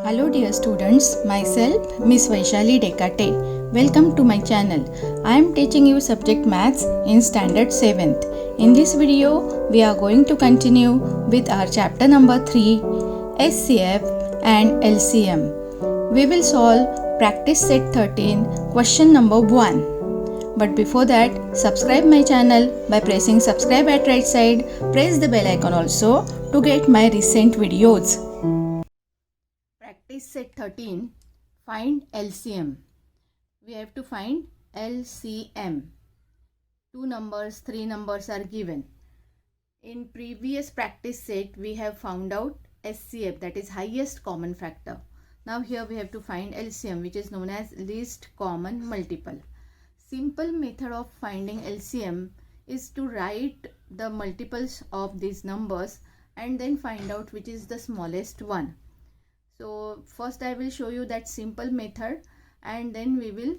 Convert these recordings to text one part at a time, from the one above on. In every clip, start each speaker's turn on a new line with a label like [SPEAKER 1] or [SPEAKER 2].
[SPEAKER 1] Hello dear students, myself Miss Vaishali Dekate. Welcome to my channel. I am teaching you subject maths in standard 7th. In this video, we are going to continue with our chapter number 3, SCF and LCM. We will solve practice set 13, question number 1. But before that, subscribe my channel by pressing subscribe at right side. Press the bell icon also to get my recent videos. Practice set 13. Find LCM. We have to find LCM. 2 numbers, 3 numbers are given. In previous practice set, we have found out SCF, that is highest common factor. Now here we have to find LCM, which is known as least common multiple. Simple method of finding LCM is to write the multiples of these numbers and then find out which is the smallest one. So first I will show you that simple method and then we will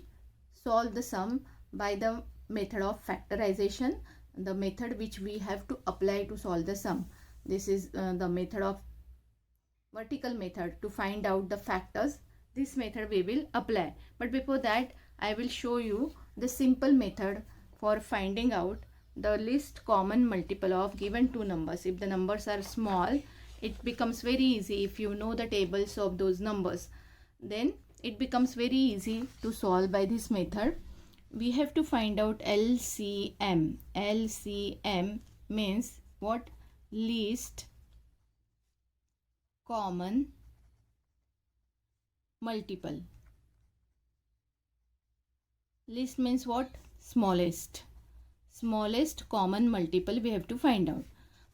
[SPEAKER 1] solve the sum by the method of factorization, the method which we have to apply to solve the sum. This is the method of vertical method to find out the factors. This method we will apply. But before that, I will show you the simple method for finding out the least common multiple of given two numbers. If the numbers are small, it becomes very easy. If you know the tables of those numbers, then it becomes very easy to solve by this method. We have to find out LCM. LCM means what? Least common multiple. Least means what? Smallest. Smallest common multiple we have to find out.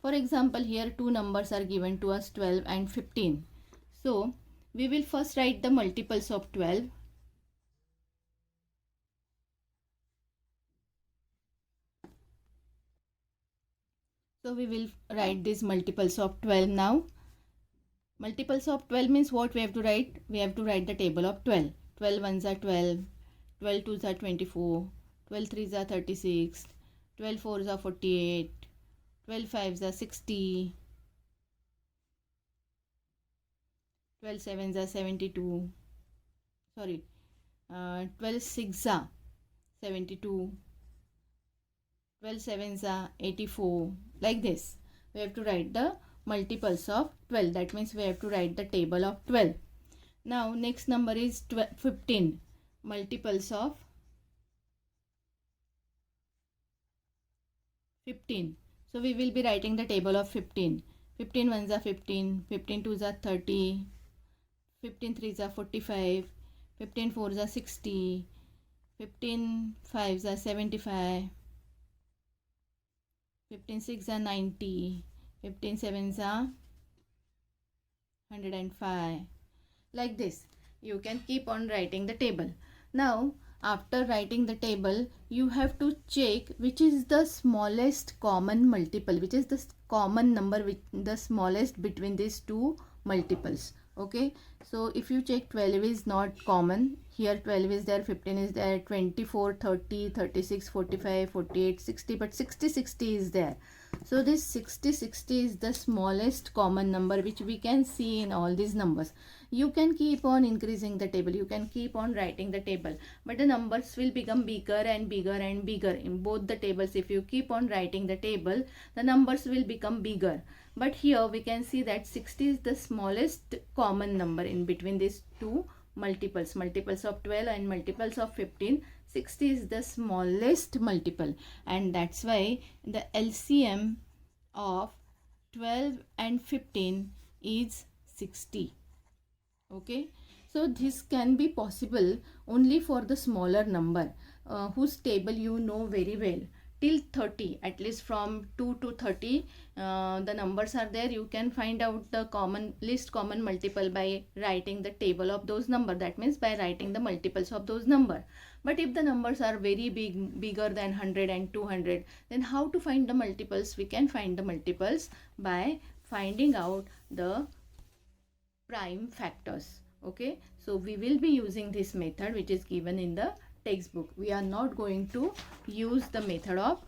[SPEAKER 1] For example, here two numbers are given to us, 12 and 15. So, we will first write the multiples of 12. So, we will write these multiples of 12 now. Multiples of 12 means what we have to write? We have to write the table of 12. 12 ones are 12, 12 twos are 24, 12 threes are 36, 12 fours are 48, 12 fives are 60, 12 sevens are 72, 12 six are 72, 12 sevens are 84, like this. We have to write the multiples of 12. That means we have to write the table of 12. Now next number is 15. Multiples of 15. So we will be writing the table of 15. 15 ones are 15, 15 twos are 30, 15 threes are 45, 15 fours are 60, 15 fives are 75, 15 six are 90, 15 sevens are 105. Like this, you can keep on writing the table. Now, after writing the table, you have to check which is the smallest common multiple, which is the common number with the smallest between these two multiples. Okay, so if you check 12 is not common, here 12 is there, 15 is there, 24, 30, 36, 45, 48, 60, but 60, 60 is there. So this 60, 60 is the smallest common number which we can see in all these numbers. You can keep on increasing the table, you can keep on writing the table, but the numbers will become bigger and bigger and bigger in both the tables. If you keep on writing the table, the numbers will become bigger. But here we can see that 60 is the smallest common number in between these two multiples. Multiples of 12 and multiples of 15. 60 is the smallest multiple, and that's why the LCM of 12 and 15 is 60. Okay, so this can be possible only for the smaller number whose table you know very well. Till 30, at least from 2 to 30, the numbers are there. You can find out the least common multiple by writing the table of those numbers. That means by writing the multiples of those numbers. But if the numbers are very bigger than 100 and 200, then how to find the multiples? We can find the multiples by finding out the prime factors. Okay, so we will be using this method which is given in the textbook. We are not going to use the method of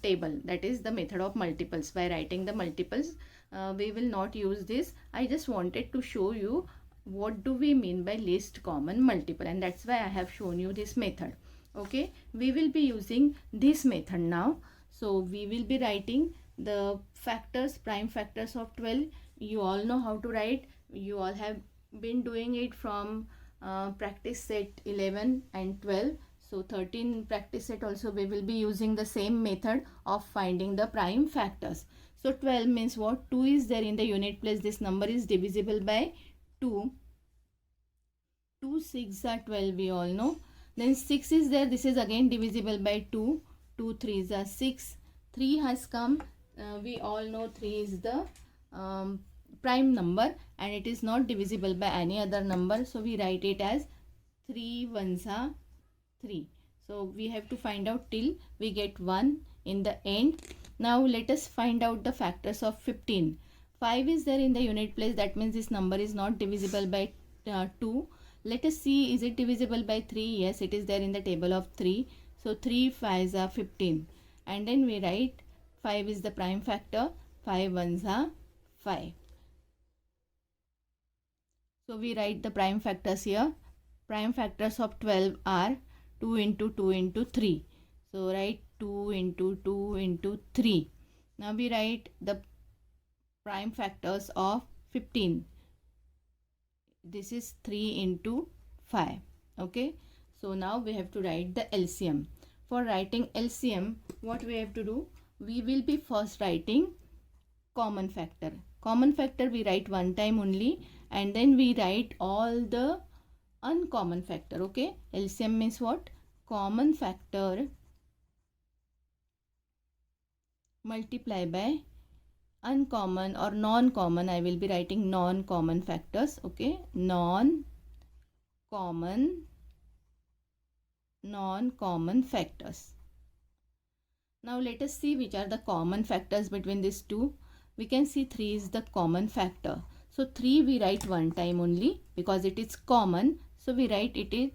[SPEAKER 1] table, that is the method of multiples. By writing the multiples, we will not use this. I just wanted to show you what do we mean by least common multiple, and that's why I have shown you this method. Okay, we will be using this method now. So we will be writing the factors, prime factors of 12. You all know how to write. You all have been doing it from practice set 11 and 12. So 13 practice set also we will be using the same method of finding the prime factors. So 12 means what? 2 is there in the unit place. This number is divisible by 2. 2 6 are 12, we all know. Then 6 is there. This is again divisible by 2. 2 3s are 6. 3 has come. We all know 3 is the prime number and it is not divisible by any other number. So we write it as 3 1s are 3. So we have to find out till we get 1 in the end. Now let us find out the factors of 15. 5 is there in the unit place. That means this number is not divisible by 2. Let us see, is it divisible by 3? Yes, it is there in the table of 3. So 3 5s are 15. And then we write 5 is the prime factor. 5 1s are 5. So we write the prime factors here. Prime factors of 12 are 2 into 2 into 3. So write 2 into 2 into 3. Now we write the prime factors of 15. This is 3 into 5. Okay. So now we have to write the LCM. For writing LCM, what we have to do? We will be first writing common factor. Common factor we write one time only and then we write all the uncommon factor. Okay. LCM means what? Common factor multiply by uncommon or non-common. I will be writing non-common factors. Okay. Non-common factors. Now let us see which are the common factors between these two. We can see 3 is the common factor. So 3 we write one time only because it is common. So we write it is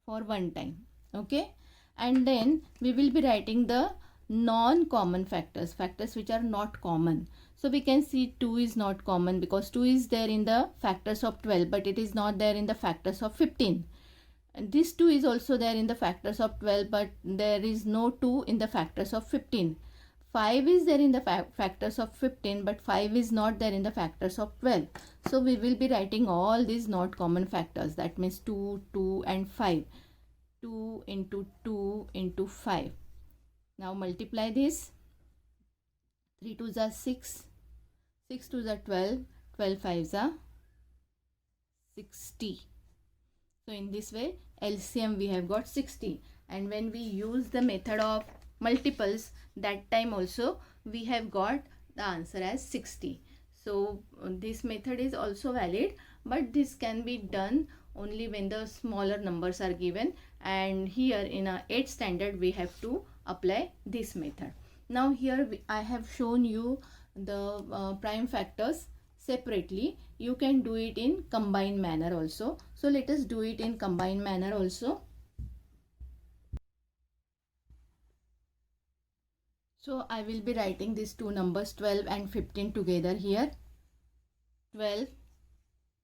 [SPEAKER 1] for one time. Okay. And then we will be writing the non-common factors, factors which are not common. So we can see 2 is not common because 2 is there in the factors of 12 but it is not there in the factors of 15. And this 2 is also there in the factors of 12 but there is no 2 in the factors of 15. 5 is there in the factors of 15 but 5 is not there in the factors of 12. So we will be writing all these not common factors. That means 2, 2 and 5. 2 into 2 into 5. Now multiply this. 3 2s are 6. 6 2s are 12. 12 5s are 60. So in this way LCM we have got 60. And when we use the method of multiples, that time also we have got the answer as 60. So this method is also valid, but this can be done only when the smaller numbers are given, and here in a 8th standard we have to apply this method. Now here I have shown you the prime factors separately. You can do it in combined manner also. So let us do it in combined manner also. So I will be writing these two numbers 12 and 15 together here. 12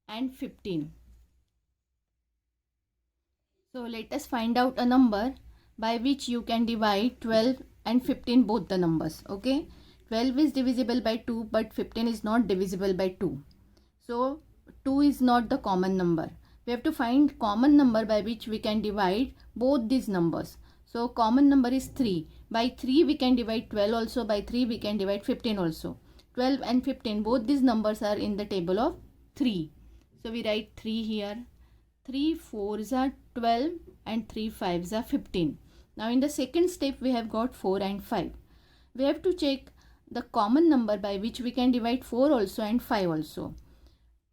[SPEAKER 1] and 15. So let us find out a number by which you can divide 12 and 15 both the numbers. Okay. 12 is divisible by 2 but 15 is not divisible by 2. So 2 is not the common number. We have to find common number by which we can divide both these numbers. So common number is 3. By 3 we can divide 12 also. By 3 we can divide 15 also. 12 and 15 both these numbers are in the table of 3. So we write 3 here. 3 4s are 12 and 3 5s are 15. Now in the second step we have got 4 and 5. We have to check the common number by which we can divide 4 also and 5 also.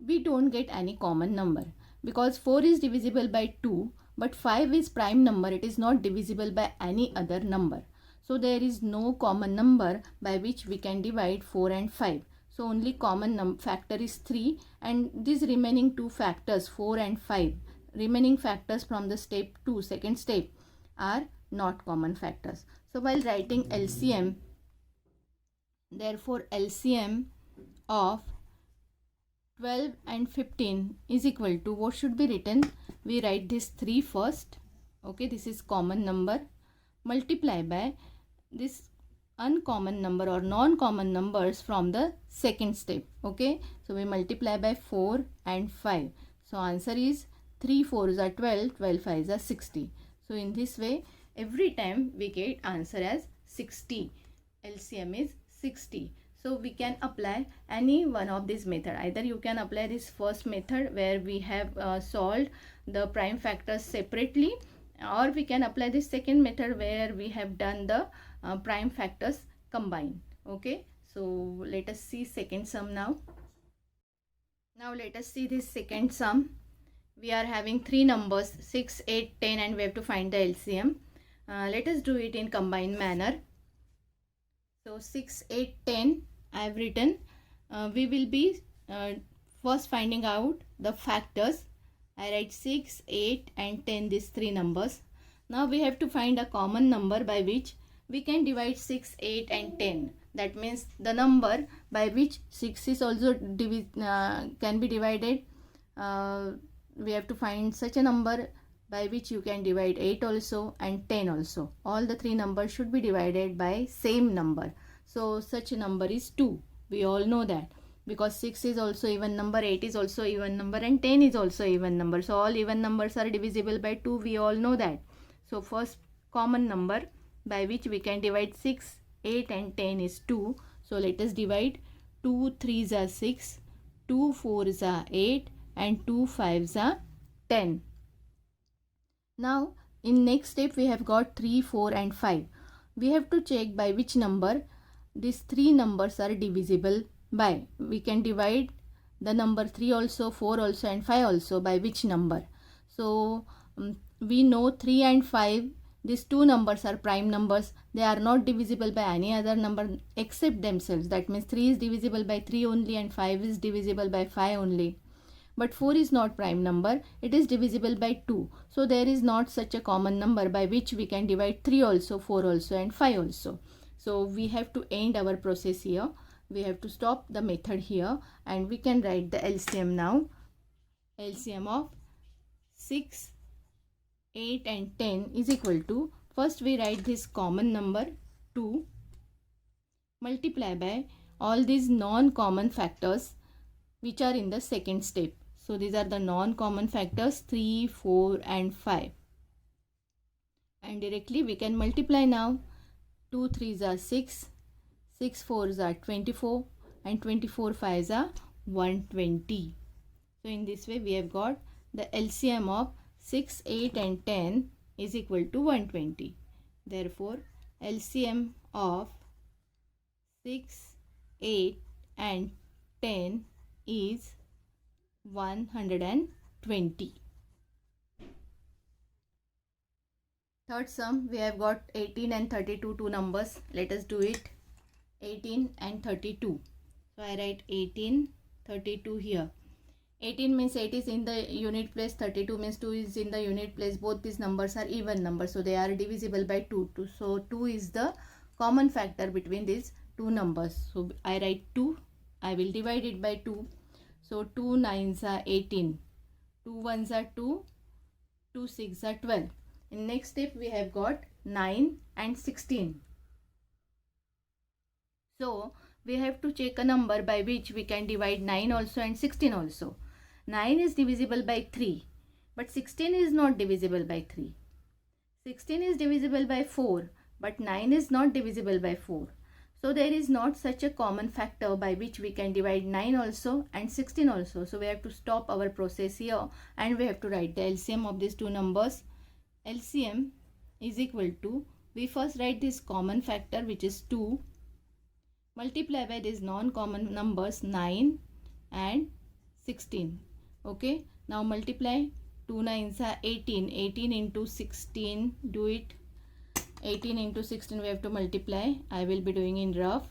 [SPEAKER 1] We don't get any common number because 4 is divisible by 2 but 5 is prime number. It is not divisible by any other number. So there is no common number by which we can divide 4 and 5. So only common factor is 3, and these remaining two factors 4 and 5, remaining factors from the step 2, second step, are not common factors. So while writing LCM, therefore LCM of 12 and 15 is equal to, what should be written? We write this 3 first. Okay, this is common number. Multiply by this uncommon number or non-common numbers from the second step. Okay, so we multiply by 4 and 5. So answer is 3 4s are 12, 12 5s are 60. So in this way, every time we get answer as 60. LCM is 60. So we can apply any one of these method. Either you can apply this first method where we have solved the prime factors separately, or we can apply this second method where we have done the prime factors combined. Okay, so let us see second sum now. Now let us see this second sum. We are having three numbers 6, 8, 10 and we have to find the LCM. Let us do it in combined manner. So 6, 8, 10 I have written. We will be first finding out the factors. I write 6, 8 and 10, these three numbers. Now we have to find a common number by which we can divide 6, 8 and 10. That means the number by which 6 is also can be divided. We have to find such a number by which you can divide 8 also and 10 also. All the three numbers should be divided by same number. So such a number is 2. We all know that, because 6 is also even number, 8 is also even number and 10 is also even number. So all even numbers are divisible by 2. We all know that. So first common number by which we can divide 6, 8 and 10 is 2. So let us divide. 2 3s are 6, 2 4s are 8 and 2 5s are 10. Now in next step we have got 3, 4 and 5. We have to check by which number these three numbers are divisible by. We can divide the number 3 also, 4 also and 5 also by which number. So we know 3 and 5, these two numbers are prime numbers. They are not divisible by any other number except themselves. That means 3 is divisible by 3 only and 5 is divisible by 5 only. But 4 is not prime number. It is divisible by 2. So there is not such a common number by which we can divide 3 also, 4 also and 5 also. So we have to end our process here. We have to stop the method here and we can write the LCM now. LCM of 6, 8 and 10 is equal to, first we write this common number 2 multiply by all these non-common factors which are in the second step. So these are the non-common factors 3, 4 and 5. And directly we can multiply now. 2 3s are 6, 6 4s are 24 and 24 5s are 120. So in this way we have got the LCM of 6, 8 and 10 is equal to 120. Therefore LCM of 6, 8 and 10 is 120. Third sum, we have got 18 and 32, two numbers. Let us do it. 18 and 32. So I write 18, 32 here. 18 means 8 is in the unit place, 32 means 2 is in the unit place. Both these numbers are even numbers, so they are divisible by 2. So 2 is the common factor between these two numbers. So I write 2. I will divide it by 2. So 2 9s are 18. 2 1s are 2. 2 6s are 12. In next step we have got 9 and 16. So we have to check a number by which we can divide 9 also and 16 also. 9 is divisible by 3, but 16 is not divisible by 3. 16 is divisible by 4, but 9 is not divisible by 4. So there is not such a common factor by which we can divide 9 also and 16 also. So we have to stop our process here and we have to write the LCM of these two numbers. LCM is equal to, we first write this common factor which is 2 multiply by these non-common numbers 9 and 16. Okay, now multiply. 2 9s are 18. 18 into 16, do it. 18 into 16 we have to multiply. I will be doing in rough.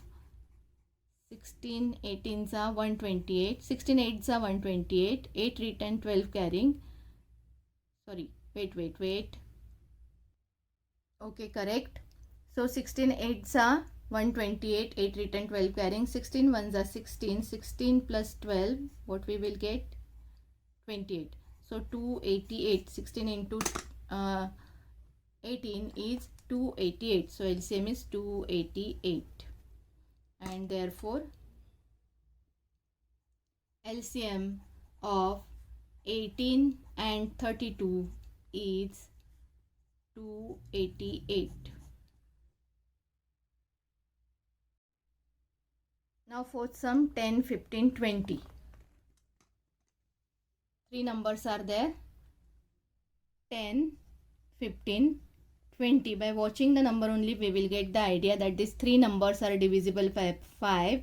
[SPEAKER 1] 16 18s are 128. 16 8s are 128. 8 written, 12 carrying. Sorry, wait. Okay, correct. So 16 8s are 128, 8 written, 12 carrying, 16 ones are 16, 16 plus 12, what we will get? 28. So 288, 16 into 18 is 288. So LCM is 288. And therefore LCM of 18 and 32 is 288. Now fourth sum, 10, 15, 20. Three numbers are there, 10, 15, 20. By watching the number only we will get the idea that these three numbers are divisible by 5.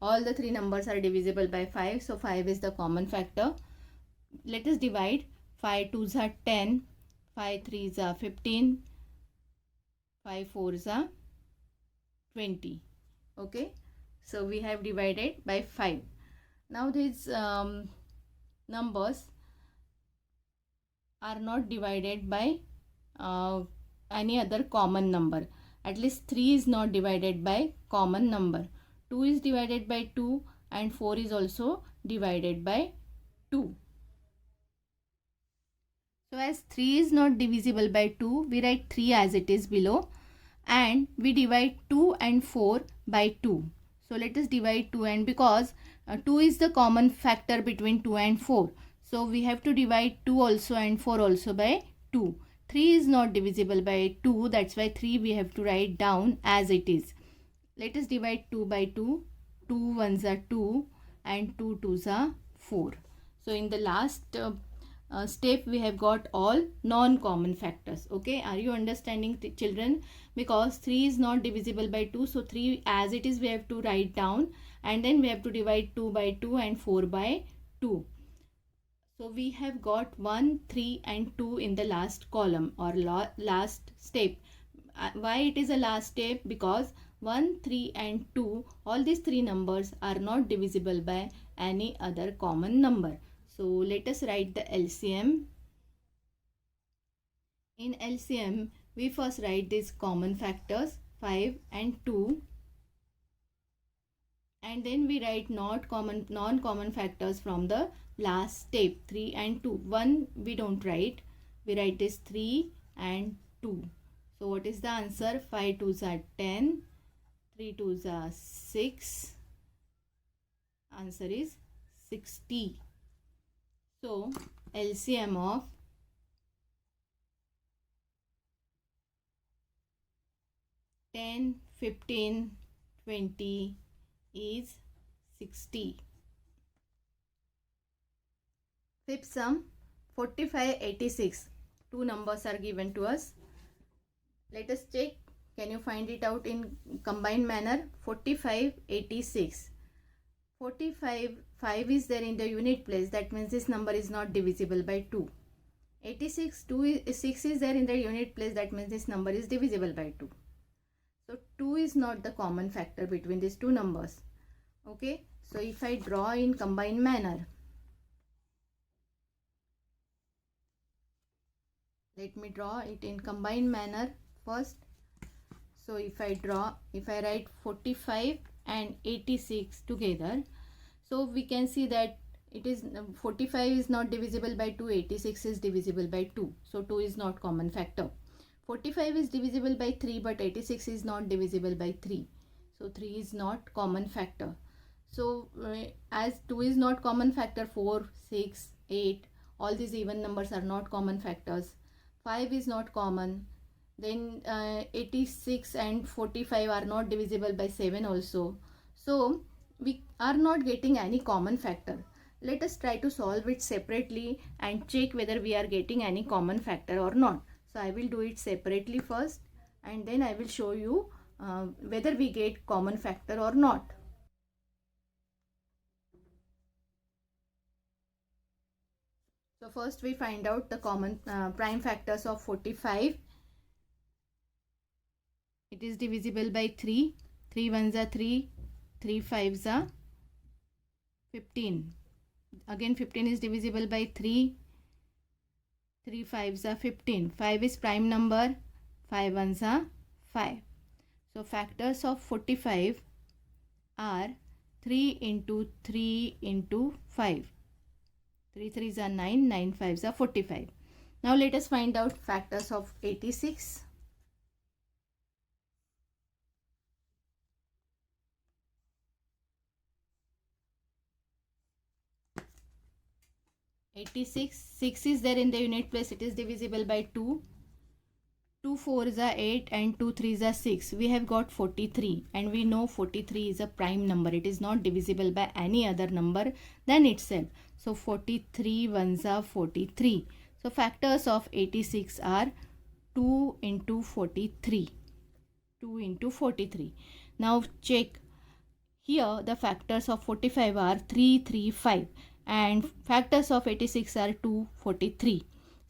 [SPEAKER 1] All the three numbers are divisible by 5. So 5 is the common factor. Let us divide. 5 2s are 10, 5 3s are 15, 5 4s are 20. Okay. So we have divided by 5. Now these numbers are not divided by any other common number. At least 3 is not divided by common number. 2 is divided by 2 and 4 is also divided by 2. So as 3 is not divisible by 2, we write 3 as it is below, and we divide 2 and 4 by 2. So let us divide 2, and because 2 is the common factor between 2 and 4. So we have to divide 2 also and 4 also by 2. 3 is not divisible by 2. That's why 3 we have to write down as it is. Let us divide 2 by 2. 2 ones are 2 and 2 twos are 4. So in the last step we have got all non-common factors. Okay, are you understanding, children? Because 3 is not divisible by 2, so 3 as it is we have to write down, and then we have to divide 2 by 2 and 4 by 2. So we have got 1, 3 and 2 in the last column or last step. Why it is a last step? Because 1, 3 and 2, all these three numbers are not divisible by any other common number. So let us write the LCM. In LCM, we first write these common factors 5 and 2. And then we write non-common factors from the last step, 3 and 2. 1 we don't write. We write this 3 and 2. So what is the answer? 5 2s are 10. 3 2s are 6. Answer is 60. So LCM of 10, 15, 20 is 60. Fifth sum, 45, 86. Two numbers are given to us. Let us check. Can you find it out in combined manner? 45, 86. 45, 5 is there in the unit place. That means this number is not divisible by 2. 86, 6 is there in the unit place. That means this number is divisible by 2. So 2 is not the common factor between these two numbers. Okay. So if I draw in combined manner, let me draw it in combined manner first. So if I write 45 and 86 together, so we can see that it is 45 is not divisible by 2, 86 is divisible by 2. So 2 is not common factor. 45 is divisible by 3, but 86 is not divisible by 3. So 3 is not common factor. So as 2 is not common factor, 4, 6, 8, all these even numbers are not common factors. 5 is not common. Then 86 and 45 are not divisible by 7 also. So we are not getting any common factor. Let us try to solve it separately and check whether we are getting any common factor or not. So I will do it separately first, and then I will show you whether we get common factor or not. So first we find out the common prime factors of 45. It is divisible by 3. 3 ones are 3. 3 5s are 15. Again 15 is divisible by 3. 3 5s are 15. 5 is prime number. 5 ones are 5. So factors of 45 are 3 into 3 into 5. 3 3s are 9, 9 5s are 45. Now let us find out factors of 86. 86, 6 is there in the unit place, it is divisible by 2. 2 4s are 8 and 2 3s are 6. We have got 43 and we know 43 is a prime number. It is not divisible by any other number than itself. So 43 ones are 43. So factors of 86 are 2 into 43. 2 into 43. Now check. Here the factors of 45 are 3, 3, 5 and factors of 86 are 2, 43.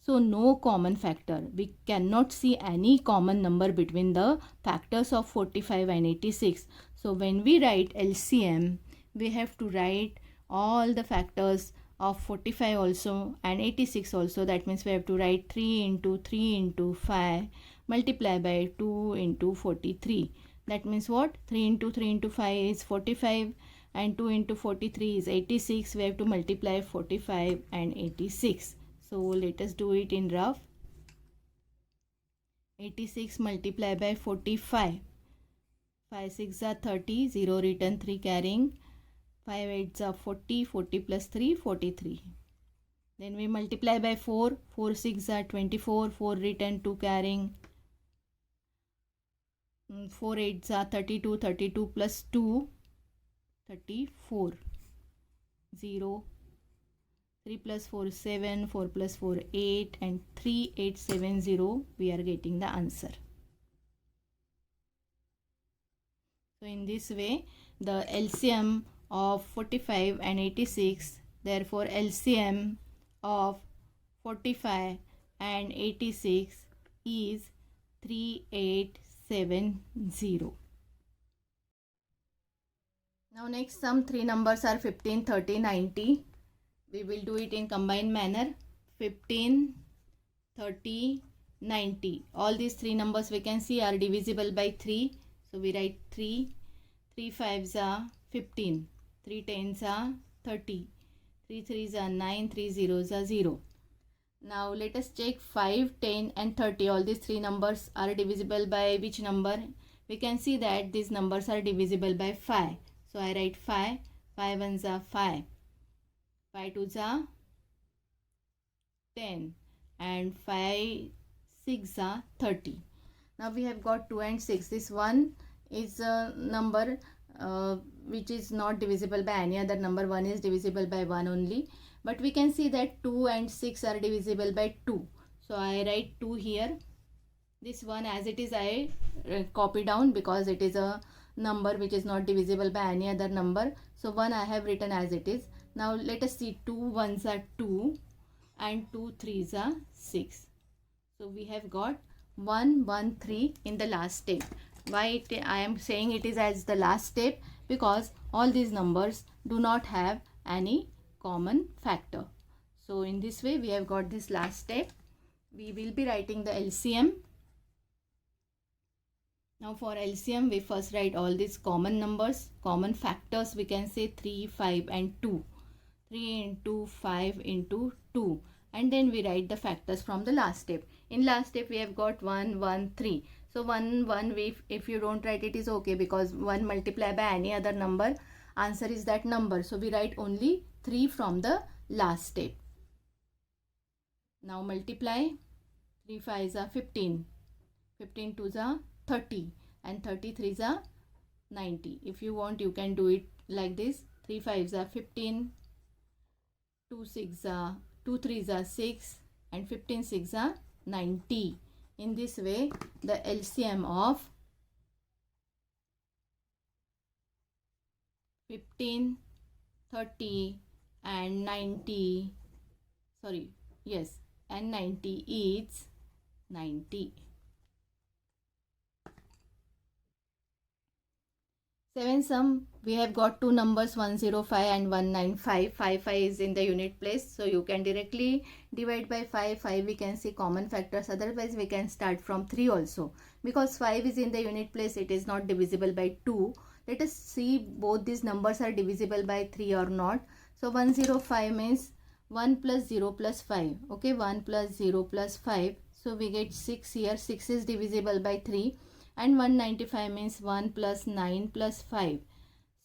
[SPEAKER 1] So no common factor. We cannot see any common number between the factors of 45 and 86. So when we write LCM, we have to write all the factors of 45 also and 86 also. That means we have to write 3 into 3 into 5 multiply by 2 into 43. That means what? 3 into 3 into 5 is 45 and 2 into 43 is 86. We have to multiply 45 and 86. So let us do it in rough. 86 multiply by 45. 5 6 are 30, 0 written, 3 carrying. 5 8 are 40, 40 plus 3, 43. Then we multiply by 4, 4 6 are 24, 4 written, 2 carrying. 4 8 are 32, 32 plus 2, 34. 0, 3 plus 4 is 7, 4 plus 4 8 and 3870 we are getting the answer. So in this way the LCM of 45 and 86, therefore LCM of 45 and 86 is 3870. Now next some three numbers are 15, 30, 90. We will do it in combined manner. 15, 30, 90. All these three numbers we can see are divisible by 3. So we write 3. 3 5s are 15. 3 10s are 30. 3 3s are 9. 3 zeros are 0. Now let us check 5, 10 and 30. All these three numbers are divisible by which number? We can see that these numbers are divisible by 5. So I write 5. 5 ones are 5. 5 twos are 10 and 5 6 are 30. Now we have got 2 and 6. This one is a number which is not divisible by any other number. 1 is divisible by 1 only. But we can see that 2 and 6 are divisible by 2. So I write 2 here. This one as it is I copy down because it is a number which is not divisible by any other number. So 1 I have written as it is. Now let us see, 2 ones are 2 and 2 3s are 6. So we have got 1 1 3 in the last step. Why I am saying it is as the last step? Because all these numbers do not have any common factor. So in this way we have got this last step. We will be writing the LCM. Now for LCM we first write all these common numbers, common factors. We can say 3, 5 and 2. 3 into 5 into 2 and then we write the factors from the last step. In last step we have got 1 1 3. So 1 1 if you don't write it is okay because 1 multiplied by any other number, answer is that number. So we write only 3 from the last step. Now multiply. 3 5s are 15. 15 2s are 30 and 33s are 90. If you want you can do it like this. 3 5s are 15. 2 3s are 6 and 15 6 are 90. In this way the LCM of 15, 30 and 90 and 90 is 90. 7 sum, we have got two numbers 105 and 195. 5 is in the unit place. So you can directly divide by 5. 5 we can see common factors. Otherwise we can start from 3 also. Because 5 is in the unit place, it is not divisible by 2. Let us see both these numbers are divisible by 3 or not. So 105 means 1 plus 0 plus 5. Okay, 1 plus 0 plus 5. So we get 6 here. 6 is divisible by 3. And 195 means 1 plus 9 plus 5.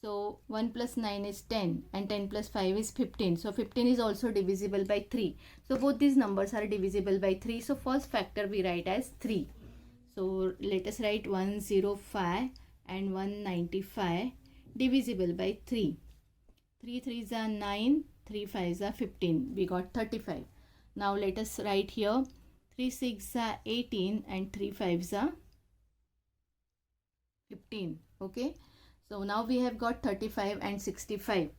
[SPEAKER 1] So 1 plus 9 is 10 and 10 plus 5 is 15. So 15 is also divisible by 3. So both these numbers are divisible by 3. So first factor we write as 3. So let us write 105 and 195 divisible by 3. 3 3s are 9, 3 5s are 15. We got 35. Now let us write here 3 6 are 18 and 3 5s are 15. Okay, so now we have got 35 and 65.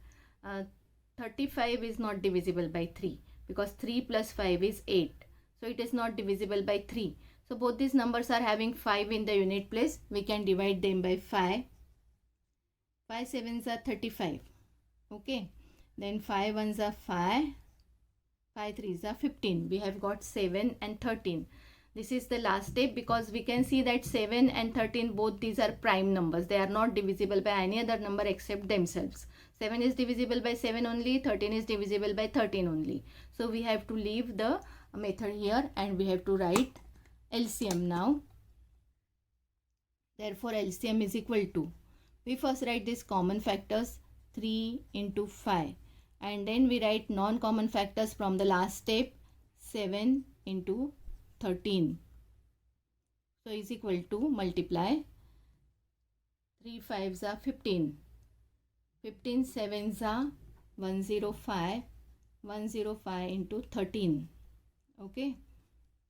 [SPEAKER 1] 35 is not divisible by 3 because 3 plus 5 is 8. So it is not divisible by 3. So both these numbers are having 5 in the unit place. We can divide them by 5. 5 sevens are 35. Okay, then 5 ones are 5. 5 threes are 15. We have got 7 and 13. This is the last step because we can see that 7 and 13 both these are prime numbers. They are not divisible by any other number except themselves. 7 is divisible by 7 only, 13 is divisible by 13 only. So we have to leave the method here and we have to write LCM now. Therefore LCM is equal to, we first write these common factors 3 into 5 and then we write non-common factors from the last step 7 into 13. So is equal to multiply 3 5s are 15. 15 7s are 105. 105 into 13. Okay.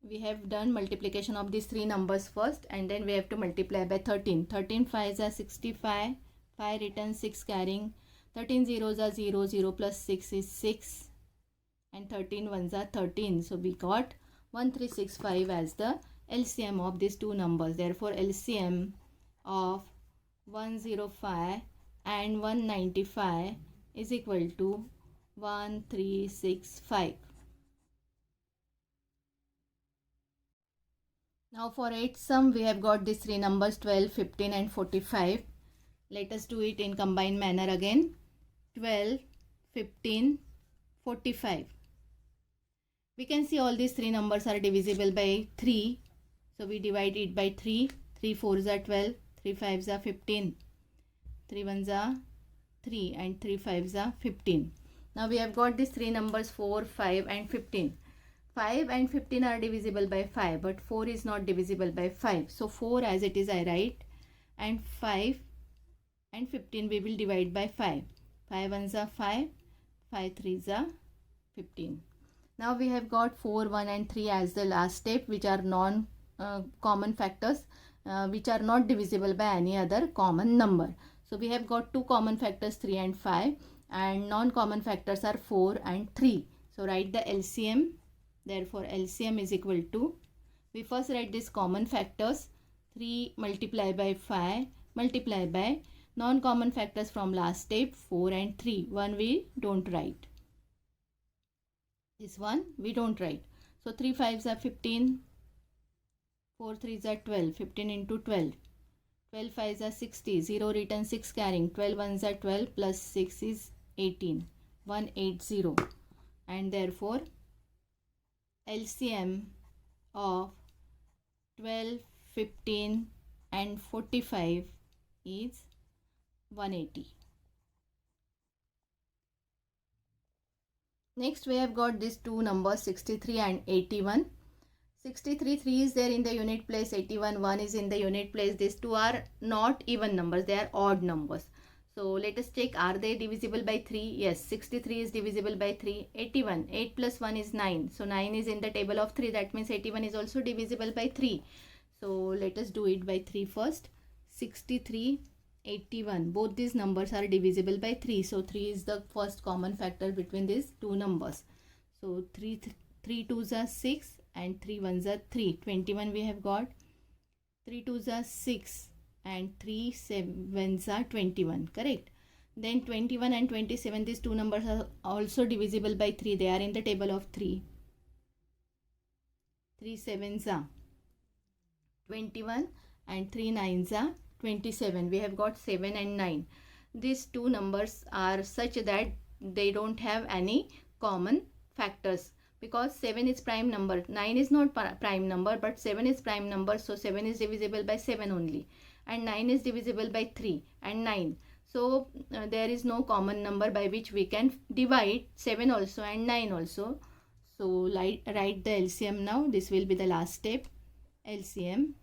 [SPEAKER 1] We have done multiplication of these three numbers first and then we have to multiply by 13. 13 5s are 65. 5 written 6 carrying. 13 zeros are 0. 0 plus 6 is 6. And 13 ones are 13. So we got 1365 as the LCM of these two numbers. Therefore LCM of 105 and 195 is equal to 1365. Now for 8 sum we have got these three numbers 12, 15 and 45. Let us do it in combined manner again. 12, 15, 45. We can see all these three numbers are divisible by 3. So we divide it by 3. 3 4s are 12. 3 5s are 15. 3 1s are 3 and 3 5s are 15. Now we have got these three numbers 4, 5 and 15. 5 and 15 are divisible by 5 but 4 is not divisible by 5. So 4 as it is I write and 5 and 15 we will divide by 5. 5 1s are 5. 5 3s are 15. Now we have got 4, 1 and 3 as the last step which are non-common factors which are not divisible by any other common number. So we have got two common factors 3 and 5 and non-common factors are 4 and 3. So write the LCM. Therefore LCM is equal to, we first write these common factors 3 multiply by 5 multiply by non-common factors from last step 4 and 3. 1 we don't write. This one we don't write. So 3 5s are 15. 4 3s are 12. 15 into 12. 12 5s are 60. 0 written 6 carrying. 12 1s are 12 plus 6 is 18. 180. And therefore LCM of 12, 15 and 45 is 180. Next we have got these two numbers 63 and 81. 63 3 is there in the unit place, 81 1 is in the unit place. These two are not even numbers, they are odd numbers. So let us check, are they divisible by 3? Yes, 63 is divisible by 3. 81, 8 plus 1 is 9. So 9 is in the table of 3. That means 81 is also divisible by 3. So let us do it by 3 first. 63, 81. Both these numbers are divisible by 3. So 3 is the first common factor between these two numbers. So 3 2s are 6 and 3 1s are 3. 21 we have got. 3 2s are 6. and 3 sevens are 21, correct? Then 21 and 27, these two numbers are also divisible by 3. They are in the table of 3. 3 sevens are 21 and 3 nines are 27. We have got 7 and 9. These two numbers are such that they don't have any common factors, because 7 is prime number, 9 is not prime number, but 7 is prime number, so 7 is divisible by 7 only, and 9 is divisible by 3 and 9. So there is no common number by which we can divide 7 also and 9 also. So write the LCM now. This will be the last step. LCM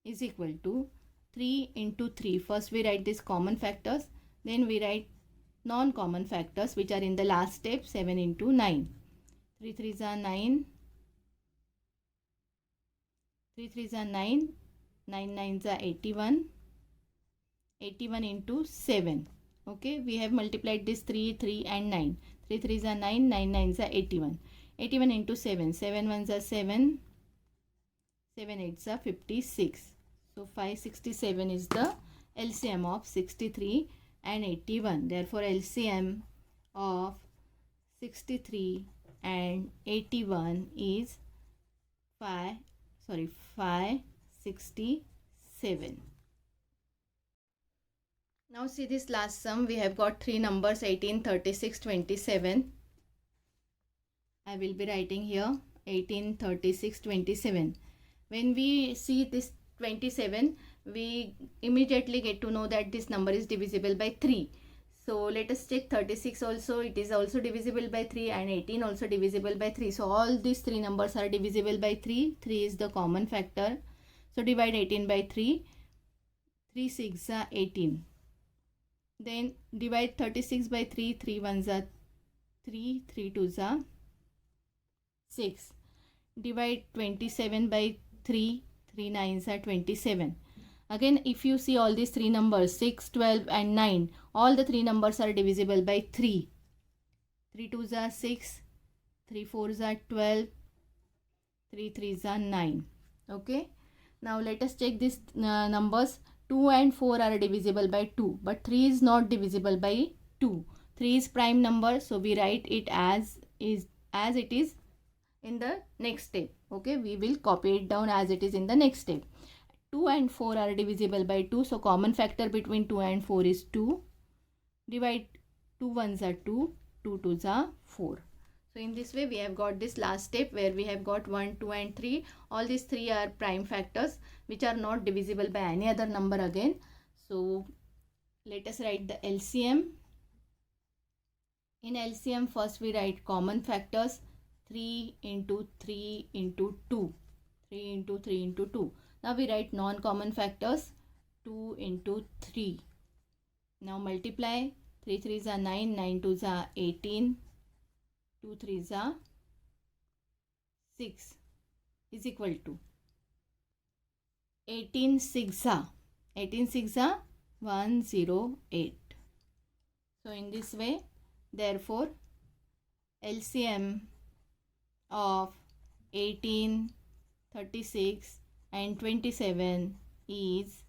[SPEAKER 1] is equal to 3 into 3. First we write these common factors, then we write non-common factors which are in the last step. 7 into 9. 3 3s are 9. 3 3s are 9. 9 9s are 81. 81 into 7. Okay, we have multiplied this 3, 3 and 9. 3 3s are 9. 9 9s are 81. 81 into 7. 7 1s are 7. 7 8s are 56. So 567 is the LCM of 63 and 81. Therefore LCM of 63 and 81 is 567. Now see this last sum. We have got three numbers, 18, 36, 27. I will be writing here 18, 36, 27. When we see this 27, we immediately get to know that this number is divisible by 3. So let us check 36 also. It is also divisible by 3, and 18 also divisible by 3. So all these three numbers are divisible by 3. 3 is the common factor. So divide 18 by 3. 3 6 are 18. Then divide 36 by 3. 3 1s are 3. 3 2s are 6. Divide 27 by 3. 3 9s are 27. Again, if you see all these three numbers, 6, 12 and 9, all the three numbers are divisible by 3. 3 2s are 6. 3 4s are 12. 3 3s are 9. Okay. Now let us check these numbers. 2 and 4 are divisible by 2, but 3 is not divisible by 2. 3 is prime number, so we write it as it is in the next step. Okay, we will copy it down as it is in the next step. 2 and 4 are divisible by 2, so common factor between 2 and 4 is 2. Divide 2 1s are 2, 2 2s are 4. So in this way we have got this last step where we have got 1, 2 and 3. All these three are prime factors which are not divisible by any other number again. So let us write the LCM. In LCM first we write common factors. 3 into 3 into 2. 3 into 3 into 2. Now we write non-common factors. 2 into 3. Now multiply. 3 3s are 9. 9 2s are 18. 2 3s are 6 is equal to 18 6 are 108. So in this way, therefore LCM of 18, 36 and 27 is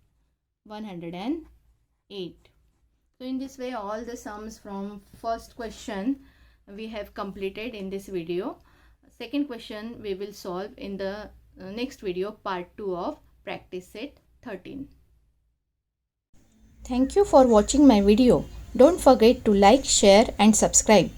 [SPEAKER 1] 108. So in this way all the sums from first question we have completed in this video. Second question we will solve in the next video, part 2 of practice set 13.
[SPEAKER 2] Thank you for watching my video. Don't forget to like, share and subscribe.